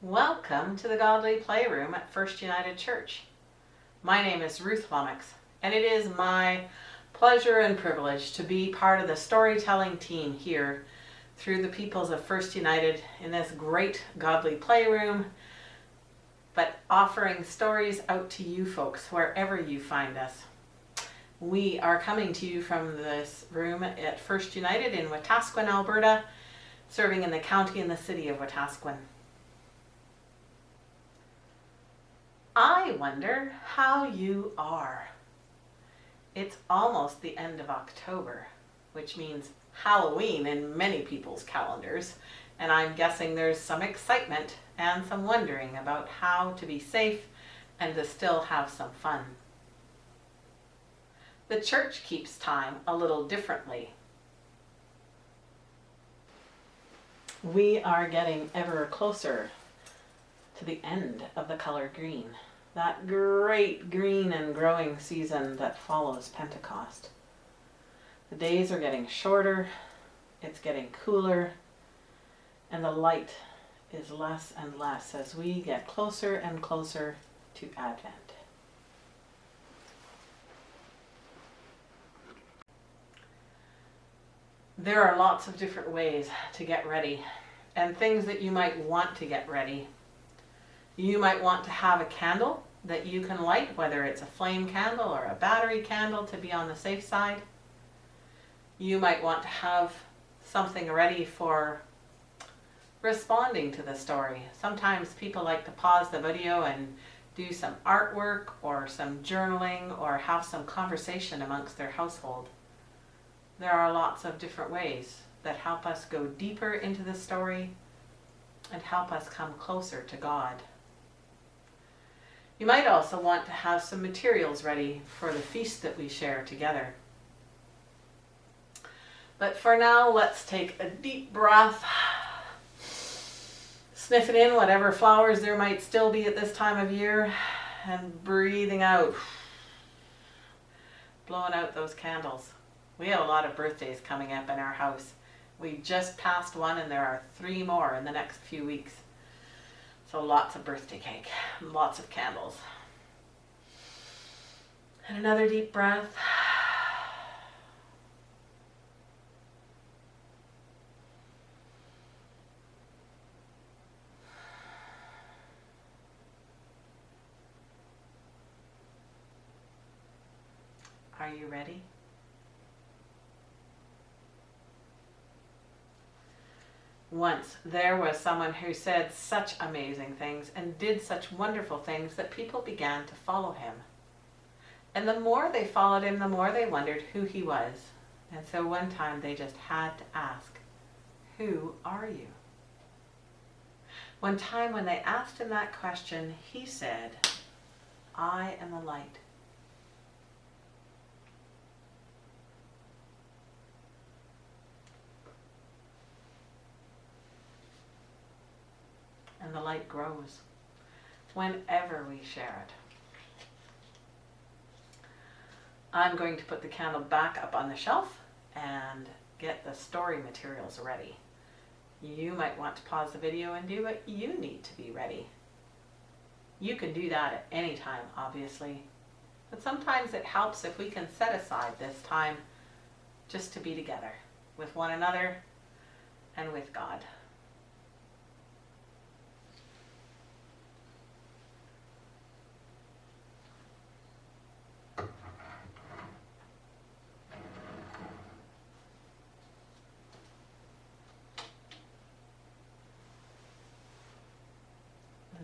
Welcome to the Godly Playroom at First United Church. My name is Ruth Lomax, and it is my pleasure and privilege to be part of the storytelling team here through the peoples of First United in this great Godly Playroom, but offering stories out to you folks wherever you find us. We are coming to you from this room at First United in Wetaskiwin, Alberta, serving in the county and the city of Wetaskiwin. I wonder how you are. It's almost the end of October, which means Halloween in many people's calendars, and I'm guessing there's some excitement and some wondering about how to be safe and to still have some fun. The church keeps time a little differently. We are getting ever closer to the end of the color green, that great green and growing season that follows Pentecost. The days are getting shorter, it's getting cooler, and the light is less and less as we get closer and closer to Advent. There are lots of different ways to get ready and things that you might want to get ready. You might want to have a candle that you can light, whether it's a flame candle or a battery candle to be on the safe side. You might want to have something ready for responding to the story. Sometimes people like to pause the video and do some artwork or some journaling or have some conversation amongst their household. There are lots of different ways that help us go deeper into the story and help us come closer to God. You might also want to have some materials ready for the feast that we share together. But for now, let's take a deep breath, sniffing in whatever flowers there might still be at this time of year, and breathing out, blowing out those candles. We have a lot of birthdays coming up in our house. We just passed one and there are 3 more in the next few weeks. So lots of birthday cake, lots of candles. And another deep breath. Are you ready? Once there was someone who said such amazing things and did such wonderful things that people began to follow him. And the more they followed him, the more they wondered who he was. And so one time they just had to ask, "Who are you?" One time when they asked him that question, he said, "I am the light." And the light grows whenever we share it. I'm going to put the candle back up on the shelf and get the story materials ready. You might want to pause the video and do what you need to be ready. You can do that at any time, obviously, but sometimes it helps if we can set aside this time just to be together with one another and with God.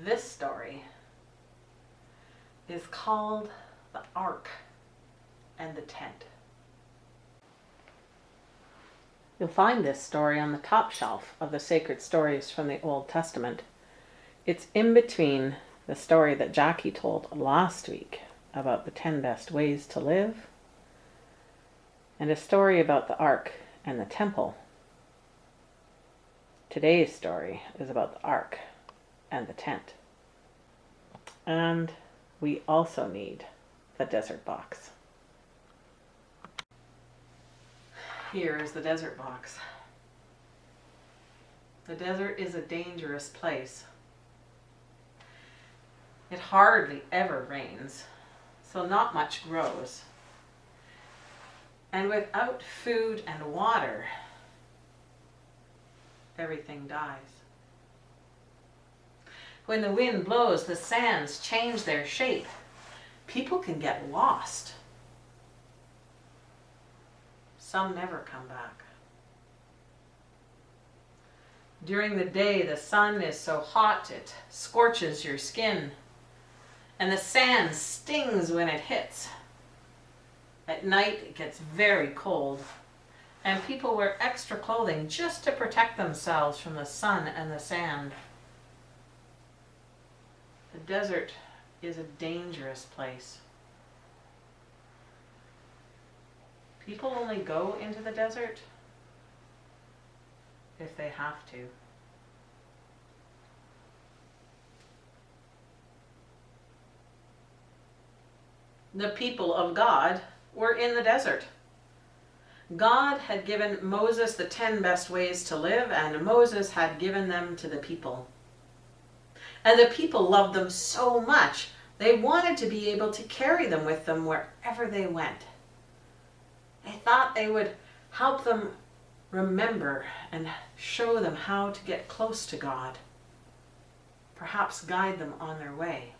This story is called The Ark and the Tent. You'll find this story on the top shelf of the sacred stories from the Old Testament. It's in between the story that Jackie told last week about the 10 best ways to live and a story about the Ark and the temple. Today's story is about the Ark and the tent. And we also need the desert box. Here is the desert box. The desert is a dangerous place. It hardly ever rains, so not much grows. And without food and water, everything dies. When the wind blows, the sands change their shape. People can get lost. Some never come back. During the day, the sun is so hot it scorches your skin, and the sand stings when it hits. At night, it gets very cold, and people wear extra clothing just to protect themselves from the sun and the sand. The desert is a dangerous place. People only go into the desert if they have to. The people of God were in the desert. God had given Moses the 10 best ways to live, and Moses had given them to the people. And the people loved them so much, they wanted to be able to carry them with them wherever they went. They thought they would help them remember and show them how to get close to God, perhaps guide them on their way.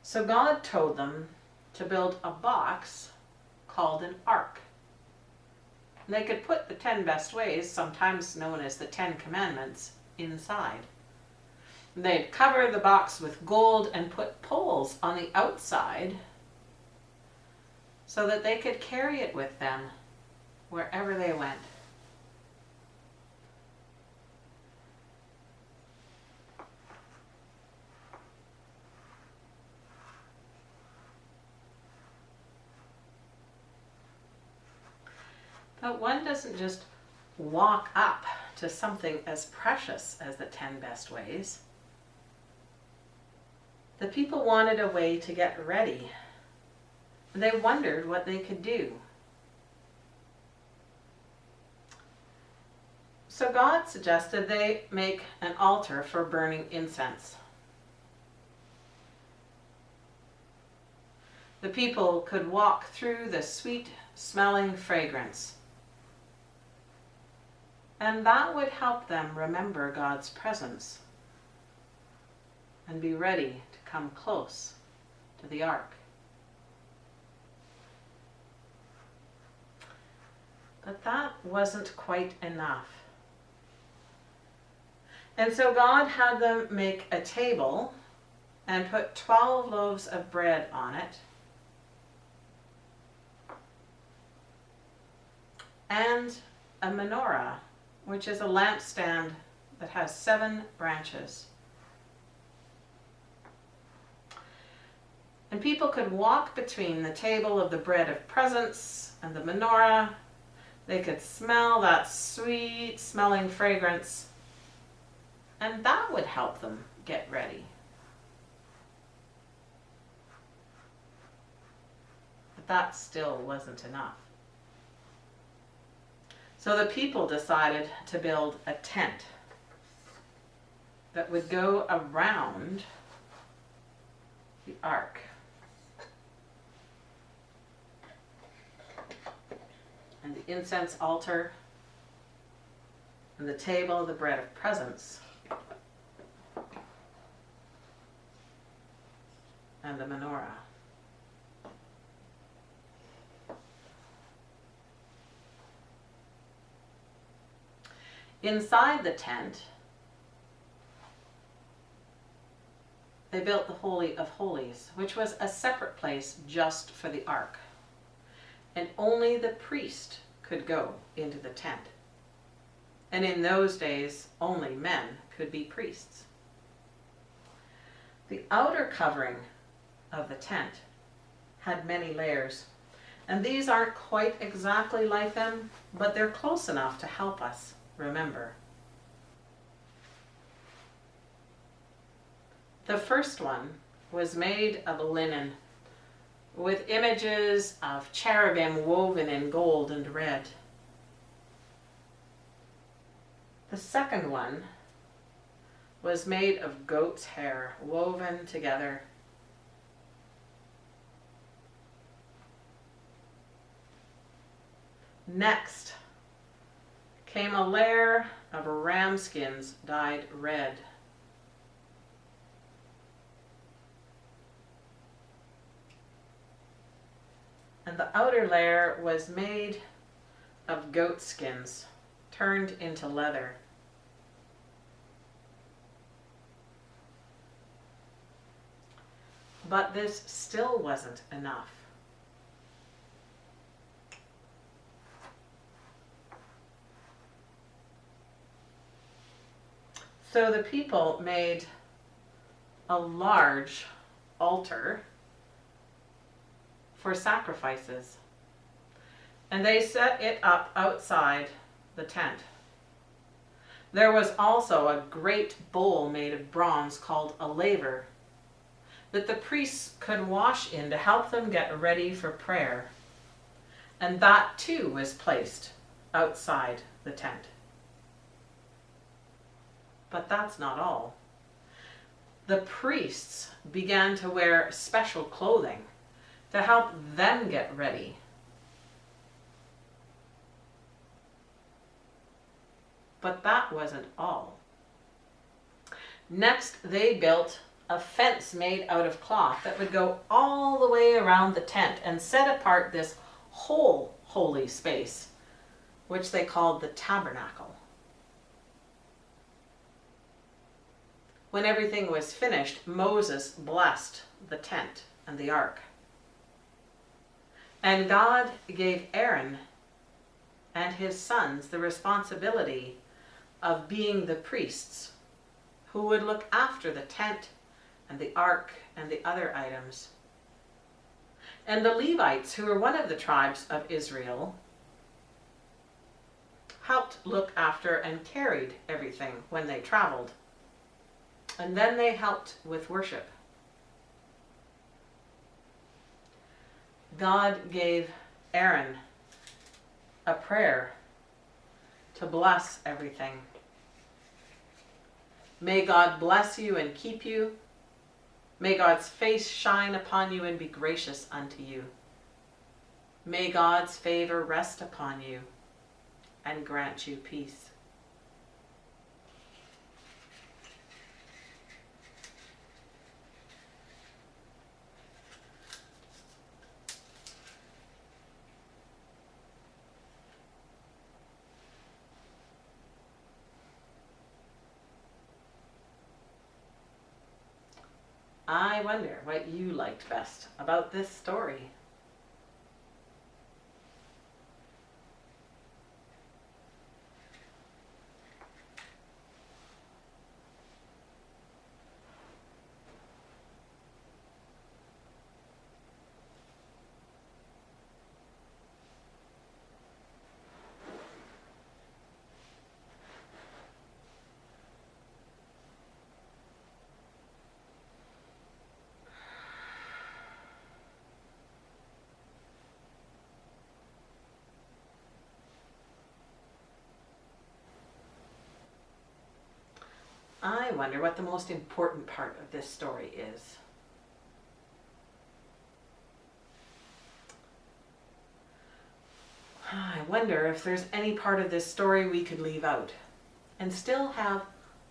So God told them to build a box called an ark. They could put the 10 best ways, sometimes known as the 10 commandments, inside. They'd cover the box with gold and put poles on the outside so that they could carry it with them wherever they went. But one doesn't just walk up to something as precious as the 10 best ways. The people wanted a way to get ready. They wondered what they could do. So God suggested they make an altar for burning incense. The people could walk through the sweet-smelling fragrance, and that would help them remember God's presence and be ready to come close to the ark. But that wasn't quite enough. And so God had them make a table and put 12 loaves of bread on it, and a menorah, which is a lampstand that has 7 branches. And people could walk between the table of the bread of presence and the menorah. They could smell that sweet smelling fragrance, and that would help them get ready. But that still wasn't enough. So the people decided to build a tent that would go around the ark. And the incense altar, and the table of the bread of presence, and the menorah. Inside the tent, they built the Holy of Holies, which was a separate place just for the ark. And only the priest could go into the tent. And in those days, only men could be priests. The outer covering of the tent had many layers, and these aren't quite exactly like them, but they're close enough to help us remember. The first one was made of linen, with images of cherubim woven in gold and red. The second one was made of goat's hair, woven together. Next came a layer of ram skins dyed red. And the outer layer was made of goat skins turned into leather. But this still wasn't enough. So the people made a large altar for sacrifices, and they set it up outside the tent. There was also a great bowl made of bronze called a laver that the priests could wash in to help them get ready for prayer, and that too was placed outside the tent. But that's not all. The priests began to wear special clothing to help them get ready. But that wasn't all. Next, they built a fence made out of cloth that would go all the way around the tent and set apart this whole holy space, which they called the tabernacle. When everything was finished, Moses blessed the tent and the ark. And God gave Aaron and his sons the responsibility of being the priests who would look after the tent and the ark and the other items. And the Levites, who were one of the tribes of Israel, helped look after and carried everything when they traveled. And then they helped with worship. God gave Aaron a prayer to bless everything. May God bless you and keep you. May God's face shine upon you and be gracious unto you. May God's favor rest upon you and grant you peace. I wonder what you liked best about this story. I wonder what the most important part of this story is. I wonder if there's any part of this story we could leave out and still have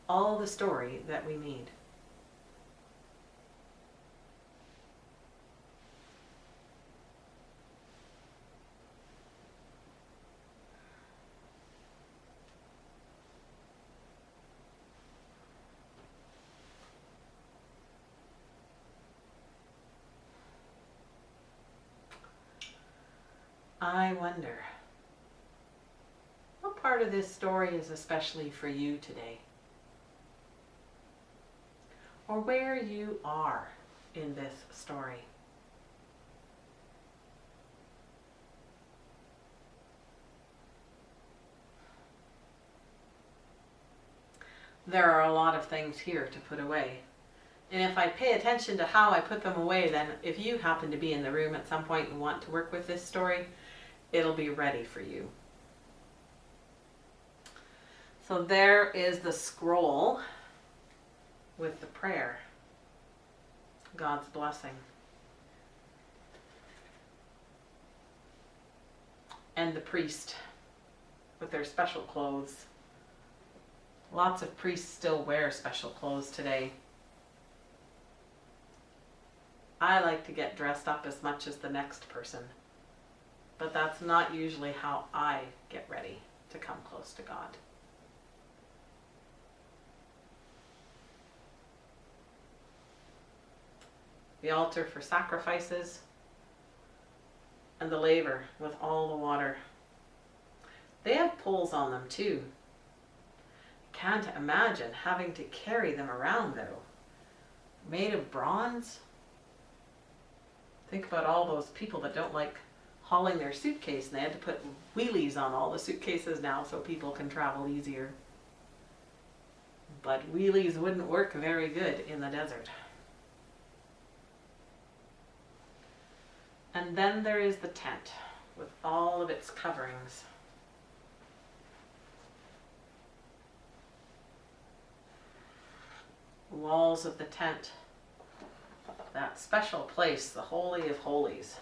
all the story that we need. I wonder, what part of this story is especially for you today? Or where you are in this story? There are a lot of things here to put away. And if I pay attention to how I put them away, then if you happen to be in the room at some point and want to work with this story, it'll be ready for you. So there is the scroll with the prayer, God's blessing. And the priest with their special clothes. Lots of priests still wear special clothes today. I like to get dressed up as much as the next person, but that's not usually how I get ready to come close to God. The altar for sacrifices, and the laver with all the water. They have poles on them too. Can't imagine having to carry them around though. Made of bronze. Think about all those people that don't like hauling their suitcase, and they had to put wheelies on all the suitcases now so people can travel easier. But wheelies wouldn't work very good in the desert. And then there is the tent with all of its coverings. Walls of the tent, that special place, the Holy of Holies.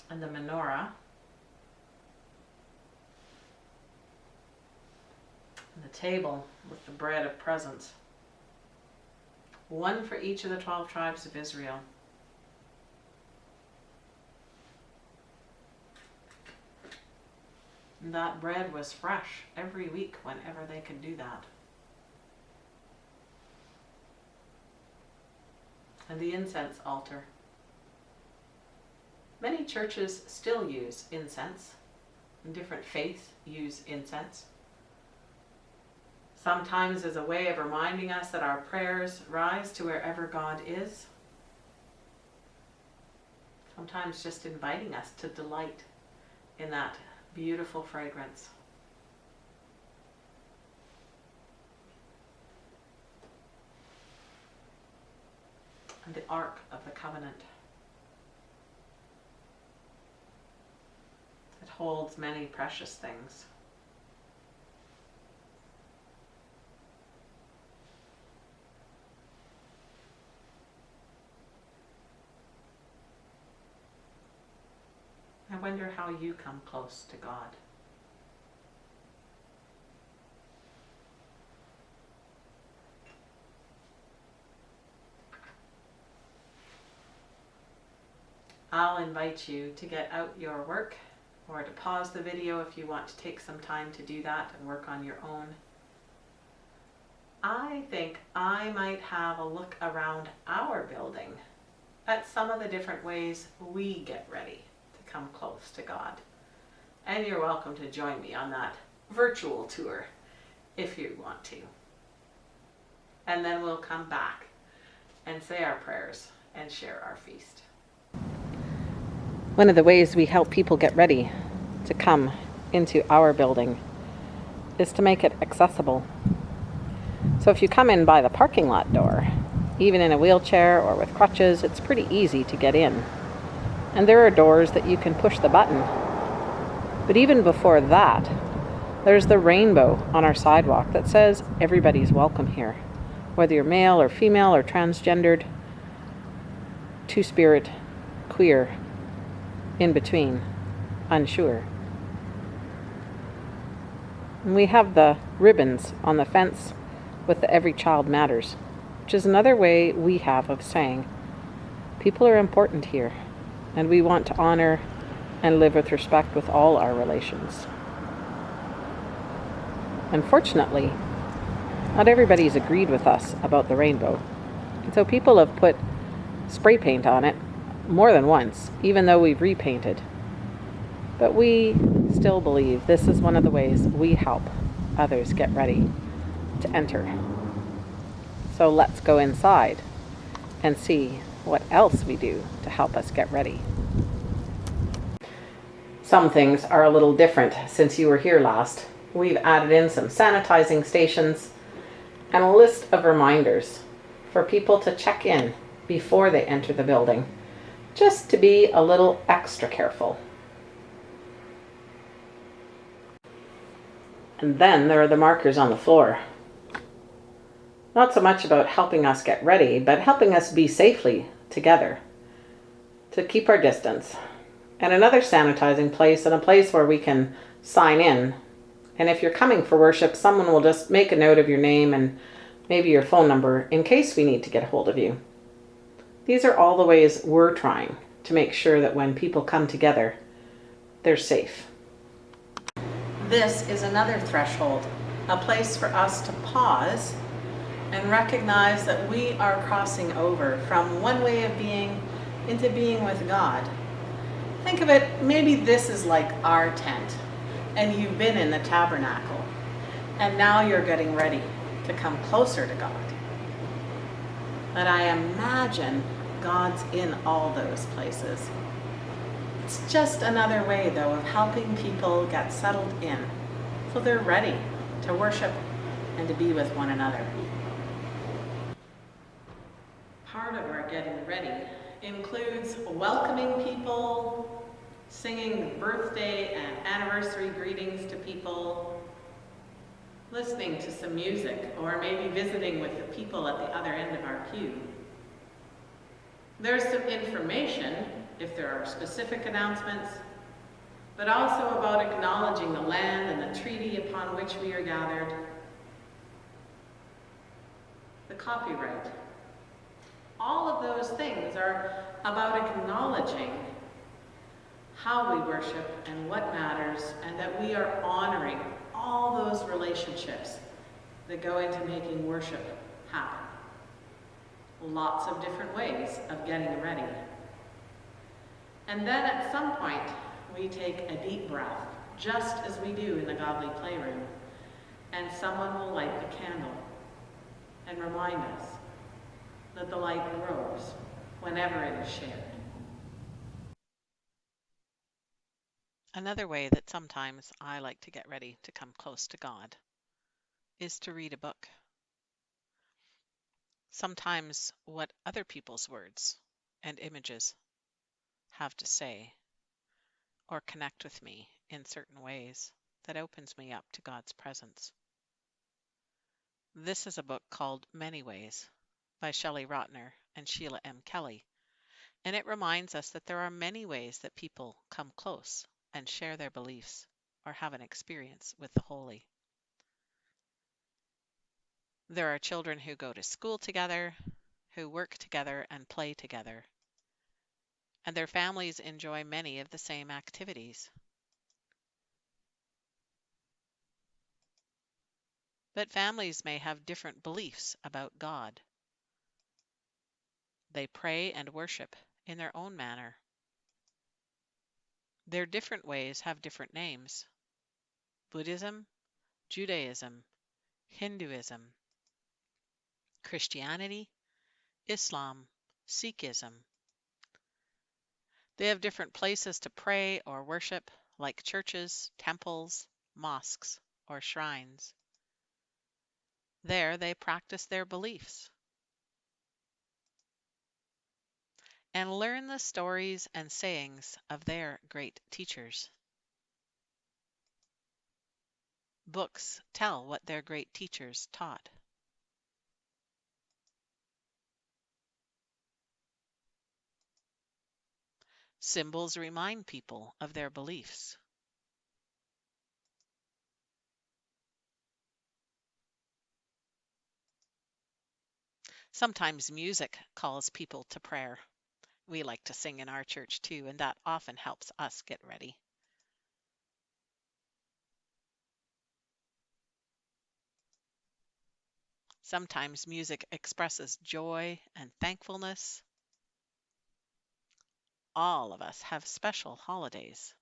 And the menorah, and the table with the bread of presence. One for each of the 12 tribes of Israel. And that bread was fresh every week whenever they could do that. And the incense altar. Many churches still use incense, and different faiths use incense. Sometimes as a way of reminding us that our prayers rise to wherever God is. Sometimes just inviting us to delight in that beautiful fragrance. And the Ark of the Covenant. It holds many precious things. I wonder how you come close to God. I'll invite you to get out your work, or to pause the video if you want to take some time to do that and work on your own. I think I might have a look around our building at some of the different ways we get ready to come close to God. And you're welcome to join me on that virtual tour if you want to. And then we'll come back and say our prayers and share our feast. One of the ways we help people get ready to come into our building is to make it accessible. So if you come in by the parking lot door, even in a wheelchair or with crutches, it's pretty easy to get in. And there are doors that you can push the button. But even before that, there's the rainbow on our sidewalk that says everybody's welcome here. Whether you're male or female or transgendered, two-spirit, queer, in between, unsure. And we have the ribbons on the fence with the Every Child Matters, which is another way we have of saying people are important here, and we want to honor and live with respect with all our relations. Unfortunately, not everybody's agreed with us about the rainbow, and so people have put spray paint on it more than once, even though we've repainted. But we still believe this is one of the ways we help others get ready to enter. So let's go inside and see what else we do to help us get ready. Some things are a little different since you were here last. We've added in some sanitizing stations and a list of reminders for people to check in before they enter the building, just to be a little extra careful. And then there are the markers on the floor. Not so much about helping us get ready, but helping us be safely together, to keep our distance. And another sanitizing place, and a place where we can sign in. And if you're coming for worship, someone will just make a note of your name and maybe your phone number in case we need to get a hold of you. These are all the ways we're trying to make sure that when people come together, they're safe. This is another threshold, a place for us to pause and recognize that we are crossing over from one way of being into being with God. Think of it, maybe this is like our tent, and you've been in the tabernacle, and now you're getting ready to come closer to God. But I imagine God's in all those places. It's just another way, though, of helping people get settled in so they're ready to worship and to be with one another. Part of our getting ready includes welcoming people, singing birthday and anniversary greetings to people, listening to some music, or maybe visiting with the people at the other end of our pew. There's some information, if there are specific announcements, but also about acknowledging the land and the treaty upon which we are gathered, the copyright. All of those things are about acknowledging how we worship and what matters, and that we are honoring all those relationships that go into making worship happen. Lots of different ways of getting ready. And then at some point, we take a deep breath, just as we do in the Godly Playroom, and someone will light a candle and remind us that the light grows whenever it is shared. Another way that sometimes I like to get ready to come close to God is to read a book. Sometimes what other people's words and images have to say or connect with me in certain ways that opens me up to God's presence. This is a book called Many Ways by Shelley Rotner and Sheila M. Kelly, and it reminds us that there are many ways that people come close and share their beliefs or have an experience with the holy. There are children who go to school together, who work together and play together, and their families enjoy many of the same activities. But families may have different beliefs about God. They pray and worship in their own manner. Their different ways have different names: Buddhism, Judaism, Hinduism, Christianity, Islam, Sikhism. They have different places to pray or worship, like churches, temples, mosques, or shrines. There they practice their beliefs and learn the stories and sayings of their great teachers. Books tell what their great teachers taught. Symbols remind people of their beliefs. Sometimes music calls people to prayer. We like to sing in our church too, and that often helps us get ready. Sometimes music expresses joy and thankfulness. All of us have special holidays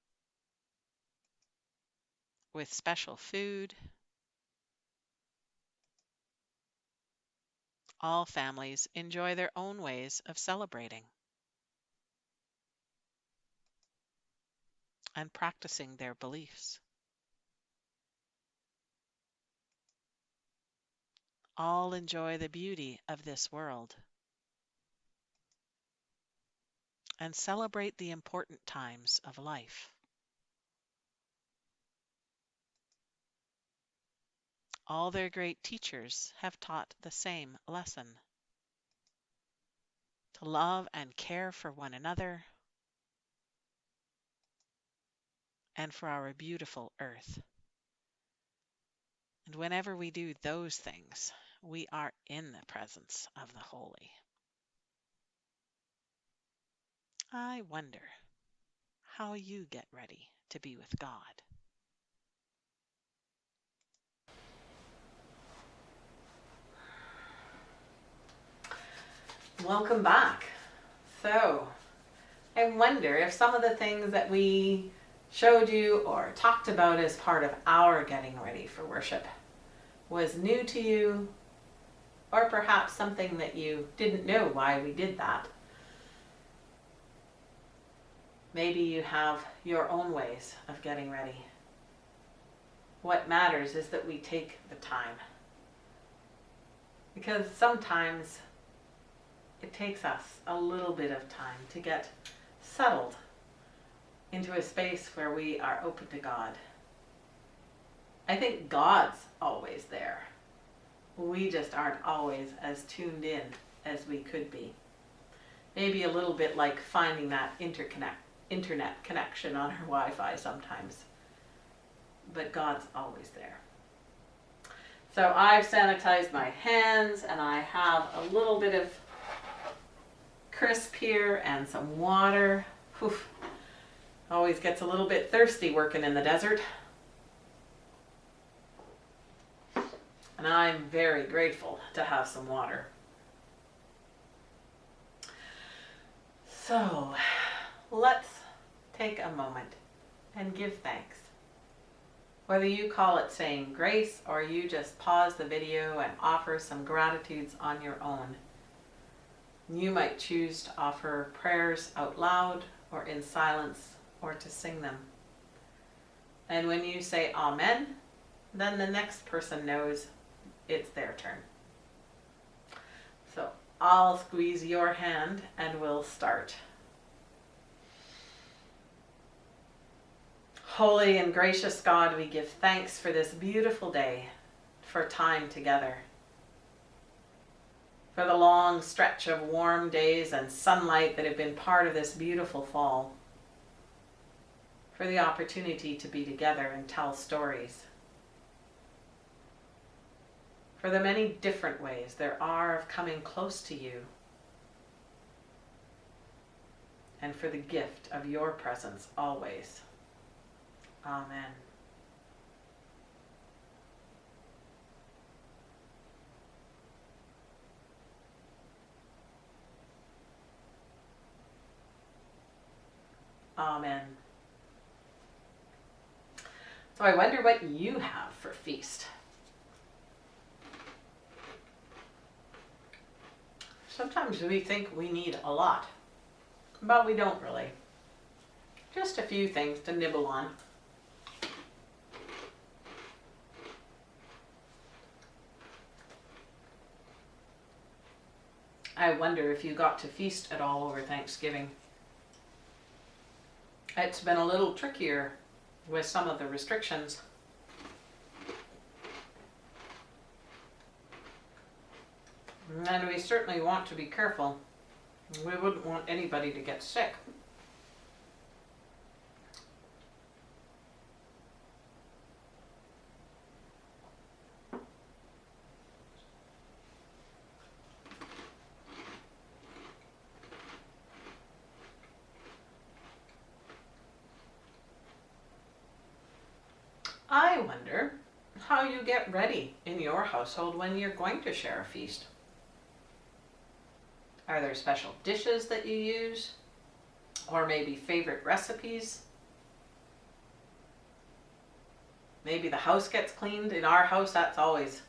with special food. All families enjoy their own ways of celebrating and practicing their beliefs. all enjoy the beauty of this world and celebrate the important times of life. All their great teachers have taught the same lesson: to love and care for one another and for our beautiful earth. And whenever we do those things, we are in the presence of the holy. I wonder how you get ready to be with God. Welcome back. So, I wonder if some of the things that we showed you or talked about as part of our getting ready for worship was new to you, or perhaps something that you didn't know why we did that. Maybe you have your own ways of getting ready. What matters is that we take the time. Because sometimes it takes us a little bit of time to get settled into a space where we are open to God. I think God's always there. We just aren't always as tuned in as we could be. Maybe a little bit like finding that internet connection on our Wi-Fi sometimes. But God's always there. So I've sanitized my hands and I have a little bit of crisp here and some water. Whew. Always gets a little bit thirsty working in the desert. And I'm very grateful to have some water. So let's take a moment and give thanks. Whether you call it saying grace or you just pause the video and offer some gratitudes on your own. You might choose to offer prayers out loud or in silence or to sing them. And when you say Amen, then the next person knows it's their turn. So I'll squeeze your hand and we'll start. Holy and gracious God, we give thanks for this beautiful day, for time together, for the long stretch of warm days and sunlight that have been part of this beautiful fall, for the opportunity to be together and tell stories, for the many different ways there are of coming close to you, and for the gift of your presence always. Amen. Amen. So I wonder what you have for feast. Sometimes we think we need a lot, but we don't really. Just a few things to nibble on. I wonder if you got to feast at all over Thanksgiving. It's been a little trickier with some of the restrictions. And we certainly want to be careful. We wouldn't want anybody to get sick. I wonder how you get ready in your household when you're going to share a feast. Are there special dishes that you use? Or maybe favorite recipes? Maybe the house gets cleaned. In our house, that's always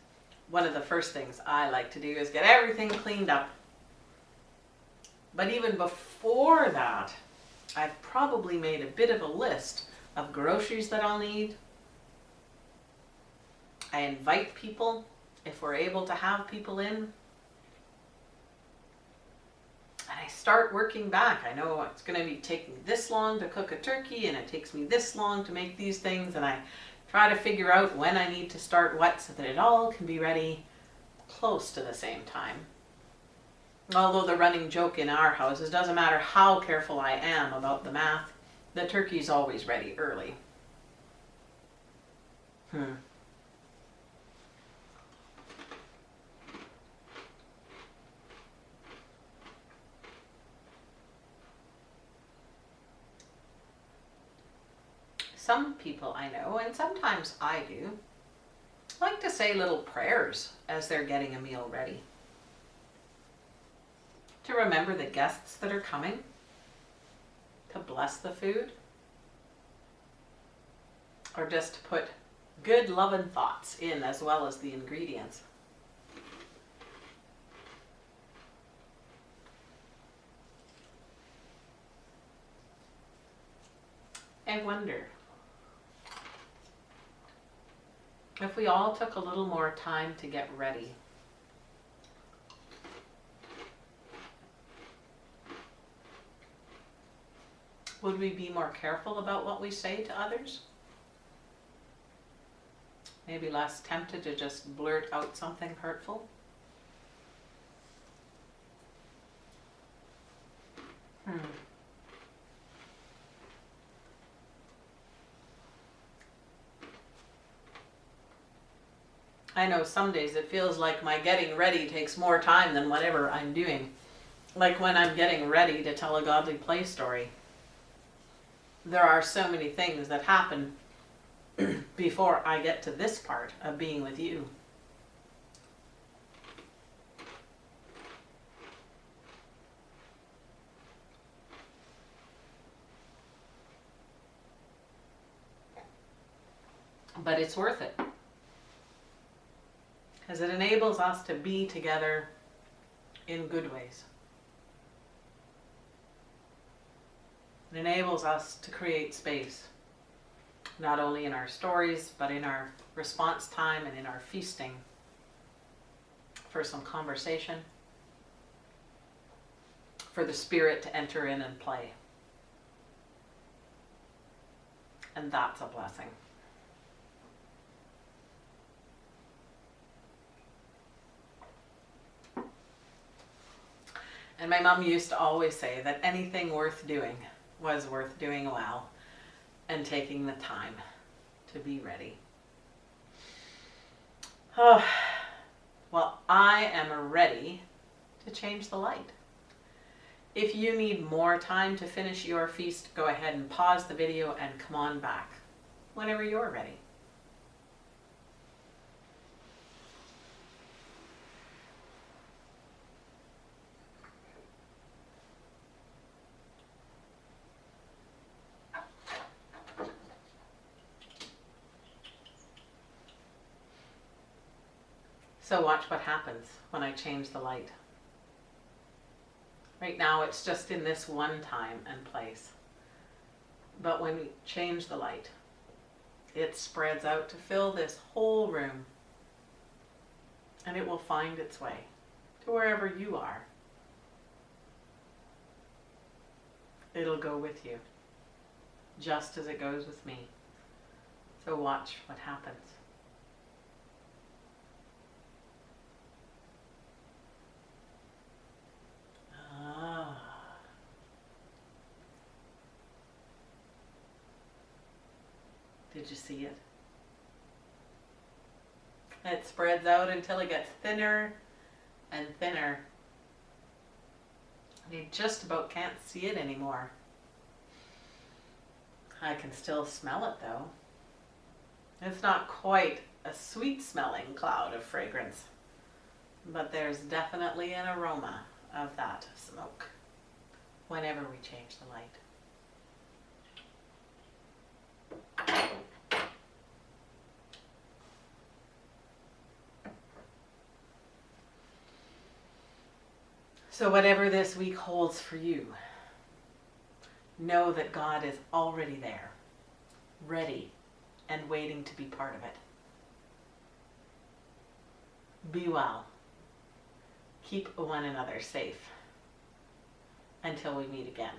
one of the first things I like to do is get everything cleaned up. But even before that, I've probably made a bit of a list of groceries that I'll need. I invite people if we're able to have people in, and I start working back. I know it's going to be taking this long to cook a turkey, and it takes me this long to make these things, and I try to figure out when I need to start what so that it all can be ready close to the same time. Although the running joke in our house is, doesn't matter how careful I am about the math, the turkey's always ready early. Some people I know, and sometimes I do, like to say little prayers as they're getting a meal ready. To remember the guests that are coming, to bless the food, or just to put good loving thoughts in as well as the ingredients. I wonder if we all took a little more time to get ready. Would we be more careful about what we say to others? Maybe less tempted to just blurt out something hurtful? I know some days it feels like my getting ready takes more time than whatever I'm doing. Like when I'm getting ready to tell a godly play story. There are so many things that happen before I get to this part of being with you. But it's worth it. Because it enables us to be together in good ways. It enables us to create space, not only in our stories, but in our response time and in our feasting, for some conversation, for the Spirit to enter in and play. And that's a blessing. And my mom used to always say that anything worth doing was worth doing well and taking the time to be ready. Oh, well, I am ready to change the light. If you need more time to finish your feast, go ahead and pause the video and come on back whenever you're ready. So watch what happens when I change the light. Right now it's just in this one time and place. But when we change the light, it spreads out to fill this whole room. And it will find its way to wherever you are. It'll go with you, just as it goes with me. So watch what happens. Did you see it? It spreads out until it gets thinner and thinner. You just about can't see it anymore. I can still smell it though. It's not quite a sweet smelling cloud of fragrance, but there's definitely an aroma of that smoke whenever we change the light. So whatever this week holds for you, know that God is already there, ready and waiting to be part of it. Be well. Keep one another safe. Until we meet again.